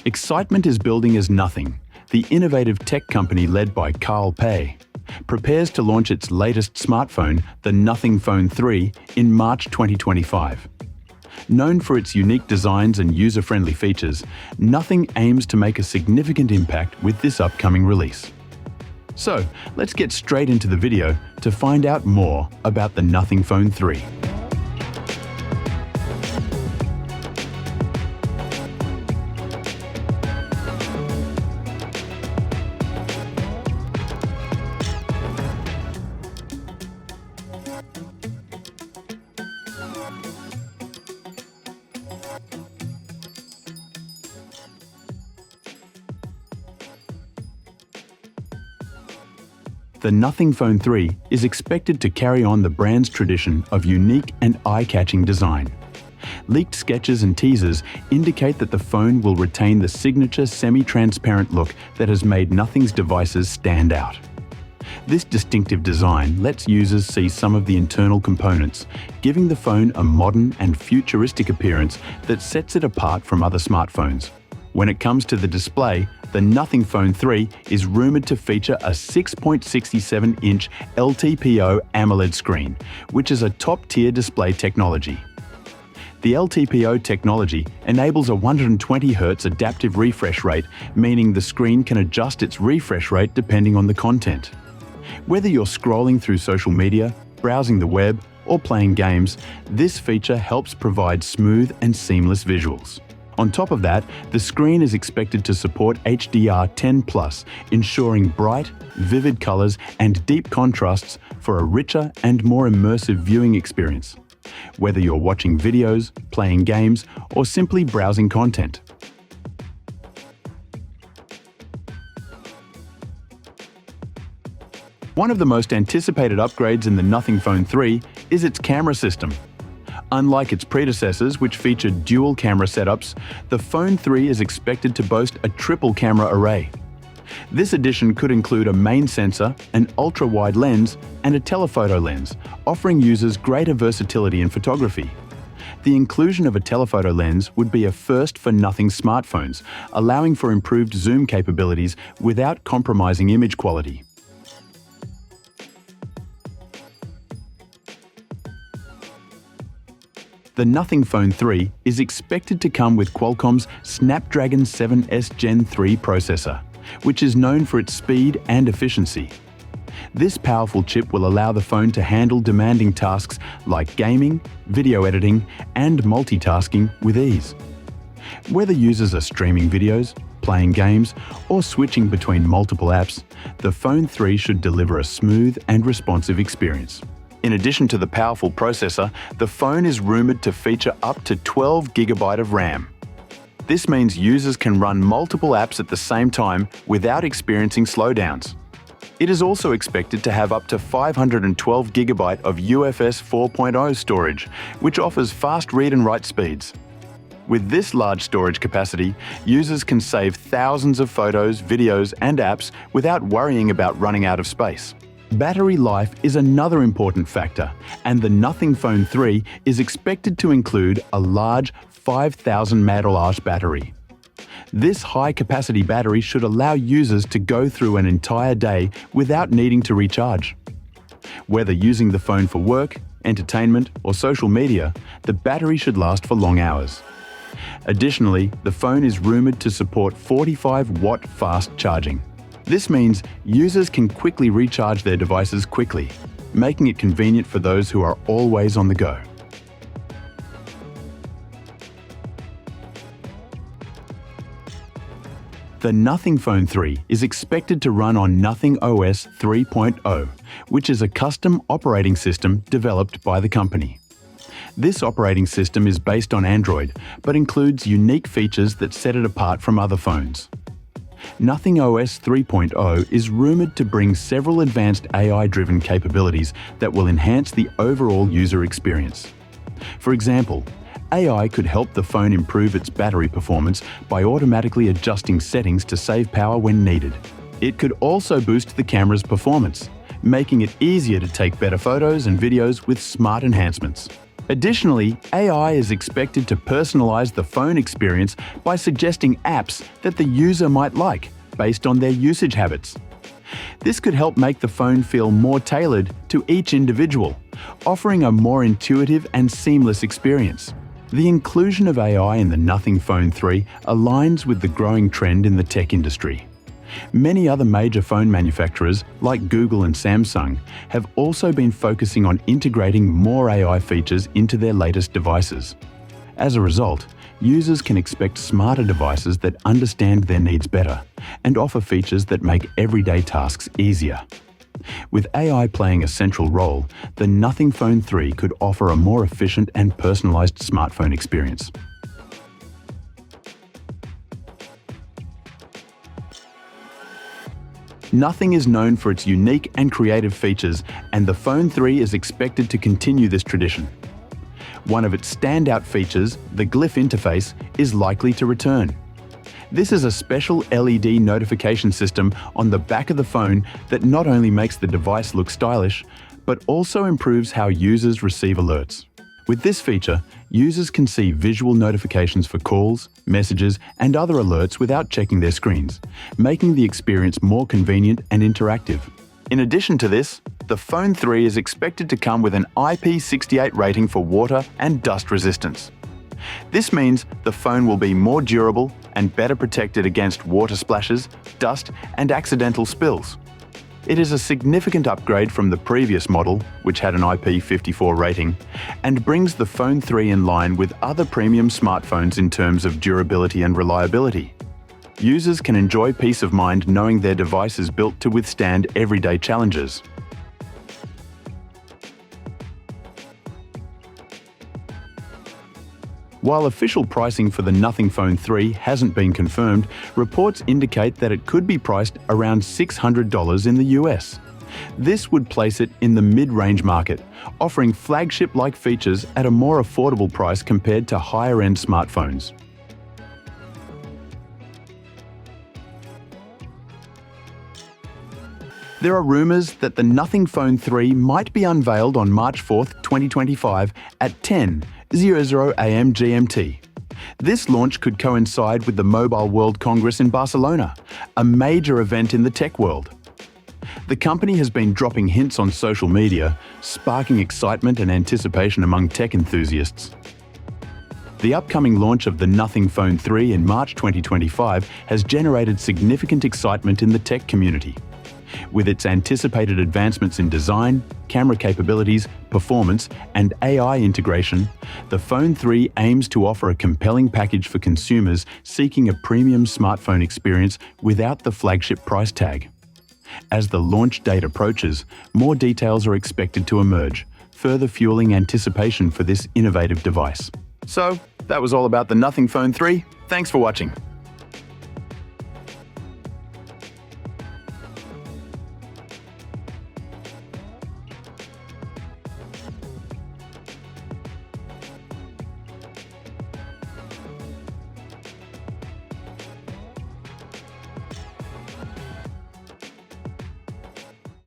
Excitement is building as Nothing, the innovative tech company led by Carl Pei, prepares to launch its latest smartphone, the Nothing Phone 3, in March 2025. Known for its unique designs and user-friendly features, Nothing aims to make a significant impact with this upcoming release. So, let's get straight into the video to find out more about the Nothing Phone 3. The Nothing Phone 3 is expected to carry on the brand's tradition of unique and eye-catching design. Leaked sketches and teasers indicate that the phone will retain the signature semi-transparent look that has made Nothing's devices stand out. This distinctive design lets users see some of the internal components, giving the phone a modern and futuristic appearance that sets it apart from other smartphones. When it comes to the display, the Nothing Phone 3 is rumoured to feature a 6.67-inch LTPO AMOLED screen, which is a top-tier display technology. The LTPO technology enables a 120Hz adaptive refresh rate, meaning the screen can adjust its refresh rate depending on the content. Whether you're scrolling through social media, browsing the web, or playing games, this feature helps provide smooth and seamless visuals. On top of that, the screen is expected to support HDR10+, ensuring bright, vivid colors and deep contrasts for a richer and more immersive viewing experience, whether you're watching videos, playing games, or simply browsing content. One of the most anticipated upgrades in the Nothing Phone 3 is its camera system. Unlike its predecessors, which featured dual camera setups, the Phone 3 is expected to boast a triple camera array. This edition could include a main sensor, an ultra-wide lens, and a telephoto lens, offering users greater versatility in photography. The inclusion of a telephoto lens would be a first for Nothing smartphones, allowing for improved zoom capabilities without compromising image quality. The Nothing Phone 3 is expected to come with Qualcomm's Snapdragon 7S Gen 3 processor, which is known for its speed and efficiency. This powerful chip will allow the phone to handle demanding tasks like gaming, video editing, and multitasking with ease. Whether users are streaming videos, playing games, or switching between multiple apps, the Phone 3 should deliver a smooth and responsive experience. In addition to the powerful processor, the phone is rumoured to feature up to 12GB of RAM. This means users can run multiple apps at the same time without experiencing slowdowns. It is also expected to have up to 512GB of UFS 4.0 storage, which offers fast read and write speeds. With this large storage capacity, users can save thousands of photos, videos, and apps without worrying about running out of space. Battery life is another important factor, and the Nothing Phone 3 is expected to include a large 5,000 mAh battery. This high-capacity battery should allow users to go through an entire day without needing to recharge. Whether using the phone for work, entertainment, or social media, the battery should last for long hours. Additionally, the phone is rumoured to support 45-watt fast charging. This means users can quickly recharge their devices quickly, making it convenient for those who are always on the go. The Nothing Phone 3 is expected to run on Nothing OS 3.0, which is a custom operating system developed by the company. This operating system is based on Android, but includes unique features that set it apart from other phones. Nothing OS 3.0 is rumoured to bring several advanced AI-driven capabilities that will enhance the overall user experience. For example, AI could help the phone improve its battery performance by automatically adjusting settings to save power when needed. It could also boost the camera's performance, making it easier to take better photos and videos with smart enhancements. Additionally, AI is expected to personalize the phone experience by suggesting apps that the user might like based on their usage habits. This could help make the phone feel more tailored to each individual, offering a more intuitive and seamless experience. The inclusion of AI in the Nothing Phone 3 aligns with the growing trend in the tech industry. Many other major phone manufacturers, like Google and Samsung, have also been focusing on integrating more AI features into their latest devices. As a result, users can expect smarter devices that understand their needs better and offer features that make everyday tasks easier. With AI playing a central role, the Nothing Phone 3 could offer a more efficient and personalized smartphone experience. Nothing is known for its unique and creative features, and the Phone 3 is expected to continue this tradition. One of its standout features, the glyph interface, is likely to return. This is a special LED notification system on the back of the phone that not only makes the device look stylish, but also improves how users receive alerts. With this feature, users can see visual notifications for calls, messages, and other alerts without checking their screens, making the experience more convenient and interactive. In addition to this, the Phone 3 is expected to come with an IP68 rating for water and dust resistance. This means the phone will be more durable and better protected against water splashes, dust, and accidental spills. It is a significant upgrade from the previous model, which had an IP54 rating, and brings the Phone 3 in line with other premium smartphones in terms of durability and reliability. Users can enjoy peace of mind knowing their device is built to withstand everyday challenges. While official pricing for the Nothing Phone 3 hasn't been confirmed, reports indicate that it could be priced around $600 in the US. This would place it in the mid-range market, offering flagship-like features at a more affordable price compared to higher-end smartphones. There are rumors that the Nothing Phone 3 might be unveiled on March 4, 2025 at 10:00 AM GMT. This launch could coincide with the Mobile World Congress in Barcelona, a major event in the tech world. The company has been dropping hints on social media, sparking excitement and anticipation among tech enthusiasts. The upcoming launch of the Nothing Phone 3 in March 2025 has generated significant excitement in the tech community. With its anticipated advancements in design, camera capabilities, performance, and AI integration, the Phone 3 aims to offer a compelling package for consumers seeking a premium smartphone experience without the flagship price tag. As the launch date approaches, more details are expected to emerge, further fueling anticipation for this innovative device. So, that was all about the Nothing Phone 3. Thanks for watching.